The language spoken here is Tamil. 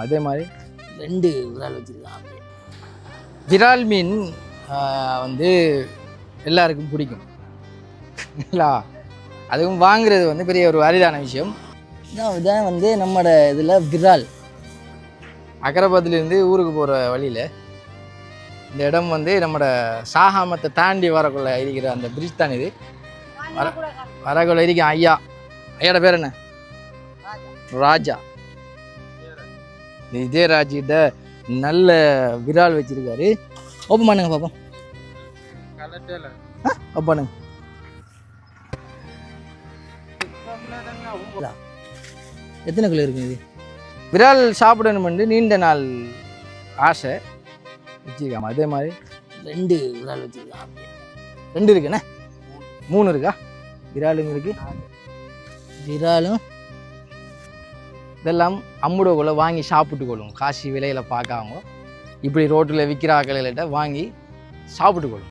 அதே மாதிரி 2 விரால் வச்சுருக்காங்க. விரால் மீன் வந்து எல்லாருக்கும் பிடிக்கும் இல்லை, அதுவும் வாங்குறது வந்து பெரிய ஒரு அரிதான விஷயம். இதான் வந்து நம்மளோட இதில் விரால். அக்கரைப்பத்துலேருந்து ஊருக்கு போகிற வழியில் இந்த இடம் வந்து நம்மளோட சாகாமத்தை தாண்டி வரக்குள்ள இருக்கிற அந்த பிரிட்ஜ் தான் இது. வரக்குள்ள இருக்கேன் ஐயா. ஐயாட பேர் என்ன? ராஜா. விஜயராஜிட்ட நல்ல விரால் வச்சிருக்காரு. ஓப்பன் பண்ணுங்க பாப்போம். ஓப்பன் பண்ணுங்க. எத்தனை கிலோ இருக்குது இது? விரால் சாப்பிடணும்னு நீண்ட நாள் ஆசை வச்சுருக்காம. அதே மாதிரி 2 விரால் வச்சுருக்காங்க. 2 இருக்குண்ணே, 3 இருக்கா? விராலுங்க இருக்கு, விராலும். இதெல்லாம் அம்முடக்குள்ள வாங்கி சாப்பிட்டு கொள்ளும். காசு விலையில் பார்க்காம இப்படி ரோட்டில் விற்கிற ஆக்களையிட்ட வாங்கி சாப்பிட்டு கொள்ளும்.